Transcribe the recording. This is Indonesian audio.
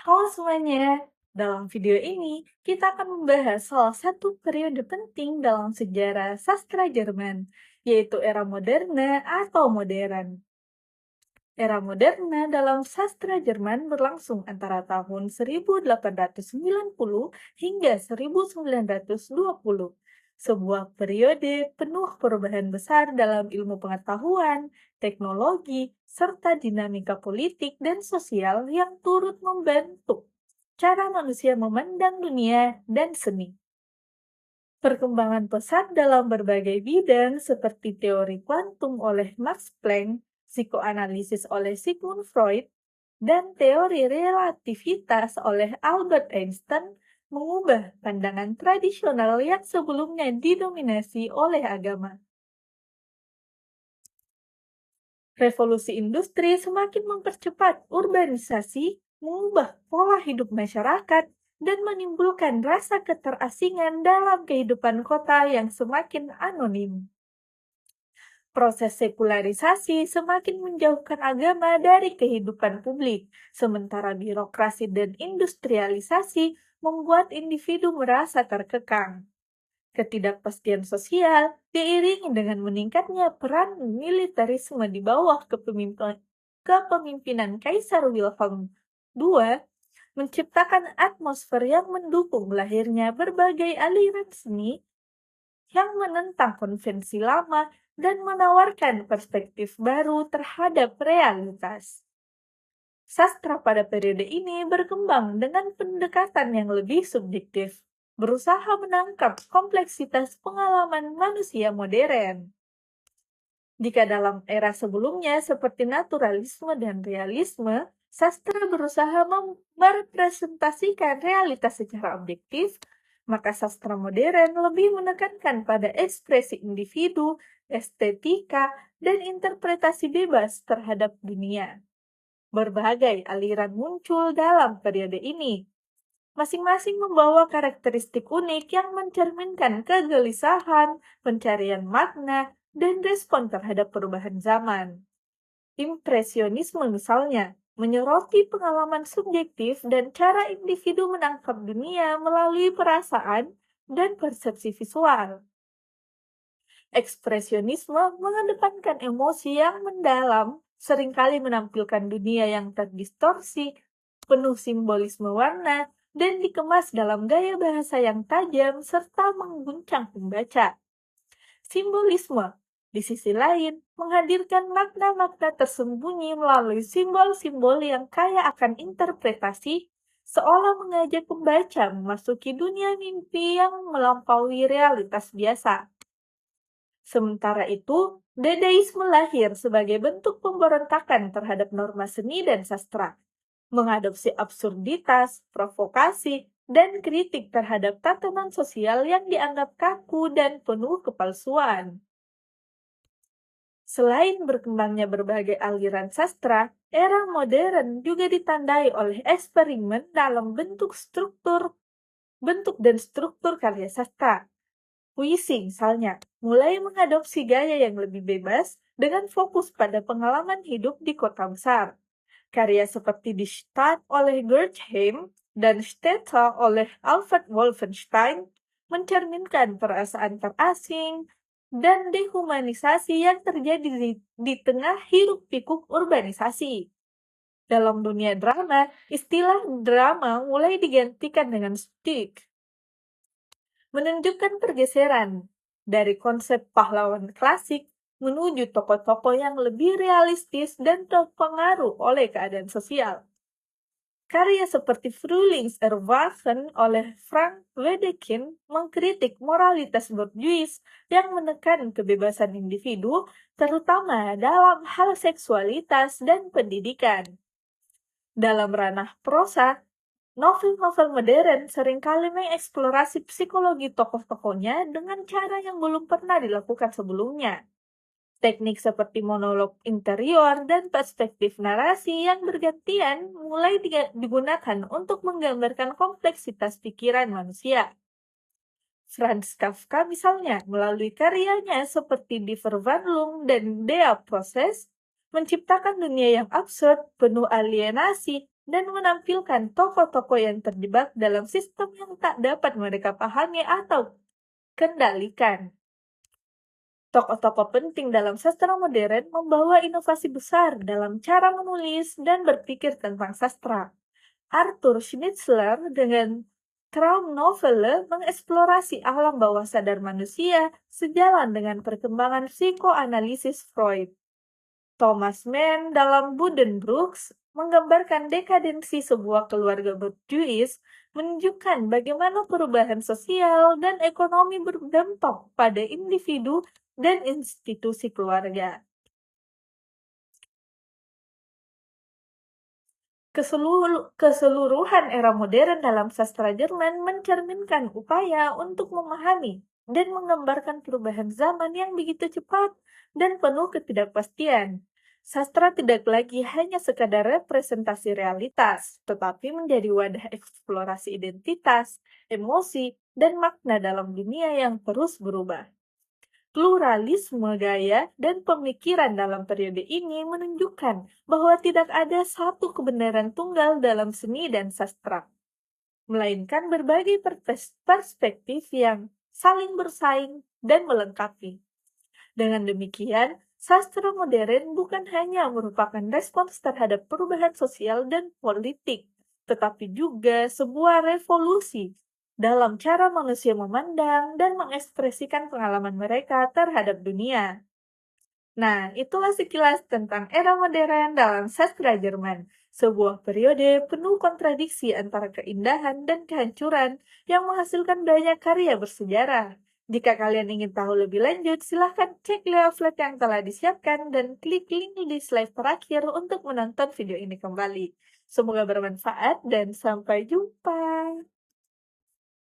Halo semuanya, dalam video ini kita akan membahas salah satu periode penting dalam sejarah sastra Jerman, yaitu era moderne atau modern. Era moderne dalam sastra Jerman berlangsung antara tahun 1890 hingga 1920, sebuah periode penuh perubahan besar dalam ilmu pengetahuan, teknologi, serta dinamika politik dan sosial yang turut membentuk cara manusia memandang dunia dan seni. Perkembangan pesat dalam berbagai bidang seperti teori kuantum oleh Max Planck, psikoanalisis oleh Sigmund Freud, dan teori relativitas oleh Albert Einstein mengubah pandangan tradisional yang sebelumnya didominasi oleh agama. Revolusi industri semakin mempercepat urbanisasi, mengubah pola hidup masyarakat, dan menimbulkan rasa keterasingan dalam kehidupan kota yang semakin anonim. Proses sekularisasi semakin menjauhkan agama dari kehidupan publik, sementara birokrasi dan industrialisasi membuat individu merasa terkekang. Ketidakpastian sosial diiringi dengan meningkatnya peran militerisme di bawah kepemimpinan Kaisar Wilhelm II menciptakan atmosfer yang mendukung lahirnya berbagai aliran seni yang menentang konvensi lama dan menawarkan perspektif baru terhadap realitas. Sastra pada periode ini berkembang dengan pendekatan yang lebih subjektif, berusaha menangkap kompleksitas pengalaman manusia modern. Jika dalam era sebelumnya seperti naturalisme dan realisme, sastra berusaha merepresentasikan realitas secara objektif, maka sastra modern lebih menekankan pada ekspresi individu, estetika, dan interpretasi bebas terhadap dunia. Berbagai aliran muncul dalam periode ini, masing-masing membawa karakteristik unik yang mencerminkan kegelisahan, pencarian makna, dan respon terhadap perubahan zaman. Impresionisme misalnya, menyoroti pengalaman subjektif dan cara individu menangkap dunia melalui perasaan dan persepsi visual. Ekspresionisme mengedepankan emosi yang mendalam, seringkali menampilkan dunia yang terdistorsi, penuh simbolisme warna, dan dikemas dalam gaya bahasa yang tajam serta mengguncang pembaca. Simbolisme, di sisi lain, menghadirkan makna-makna tersembunyi melalui simbol-simbol yang kaya akan interpretasi, seolah mengajak pembaca memasuki dunia mimpi yang melampaui realitas biasa. Sementara itu, Dadaisme lahir sebagai bentuk pemberontakan terhadap norma seni dan sastra, mengadopsi absurditas, provokasi, dan kritik terhadap tatanan sosial yang dianggap kaku dan penuh kepalsuan. Selain berkembangnya berbagai aliran sastra, era modern juga ditandai oleh eksperimen dalam bentuk dan struktur karya sastra. Puisi misalnya, mulai mengadopsi gaya yang lebih bebas dengan fokus pada pengalaman hidup di kota besar. Karya seperti Die Stadt oleh Wertheim dan Städte oleh Alfred Wolfenstein mencerminkan perasaan terasing dan dehumanisasi yang terjadi di tengah hiruk-pikuk urbanisasi. Dalam dunia drama, istilah drama mulai digantikan dengan Stück, menunjukkan pergeseran dari konsep pahlawan klasik menuju tokoh-tokoh yang lebih realistis dan terpengaruh oleh keadaan sosial. Karya seperti Frühlingserwachen oleh Frank Wedekind mengkritik moralitas bourgeois yang menekan kebebasan individu, terutama dalam hal seksualitas dan pendidikan. Dalam ranah prosa, novel-novel modern seringkali mengeksplorasi psikologi tokoh-tokohnya dengan cara yang belum pernah dilakukan sebelumnya. Teknik seperti monolog interior dan perspektif narasi yang bergantian mulai digunakan untuk menggambarkan kompleksitas pikiran manusia. Franz Kafka misalnya, melalui karyanya seperti Die Verwandlung dan Der Prozess, menciptakan dunia yang absurd, penuh alienasi, dan menampilkan tokoh-tokoh yang terjebak dalam sistem yang tak dapat mereka pahami atau kendalikan. Tokoh-tokoh penting dalam sastra modern membawa inovasi besar dalam cara menulis dan berpikir tentang sastra. Arthur Schnitzler dengan Traum Novelle mengeksplorasi alam bawah sadar manusia sejalan dengan perkembangan psikoanalisis Freud. Thomas Mann dalam Buddenbrooks menggambarkan dekadensi sebuah keluarga berjuis, menunjukkan bagaimana perubahan sosial dan ekonomi berdampak pada individu dan institusi keluarga. Keseluruhan era modern dalam sastra Jerman mencerminkan upaya untuk memahami dan menggambarkan perubahan zaman yang begitu cepat dan penuh ketidakpastian. Sastra tidak lagi hanya sekadar representasi realitas, tetapi menjadi wadah eksplorasi identitas, emosi, dan makna dalam dunia yang terus berubah. Pluralisme gaya dan pemikiran dalam periode ini menunjukkan bahwa tidak ada satu kebenaran tunggal dalam seni dan sastra, melainkan berbagai perspektif yang saling bersaing dan melengkapi. Dengan demikian, sastra modern bukan hanya merupakan respons terhadap perubahan sosial dan politik, tetapi juga sebuah revolusi dalam cara manusia memandang dan mengekspresikan pengalaman mereka terhadap dunia. Nah, itulah sekilas tentang era modern dalam sastra Jerman, sebuah periode penuh kontradiksi antara keindahan dan kehancuran yang menghasilkan banyak karya bersejarah. Jika kalian ingin tahu lebih lanjut, silahkan cek leaflet yang telah disiapkan dan klik link di slide terakhir untuk menonton video ini kembali. Semoga bermanfaat dan sampai jumpa.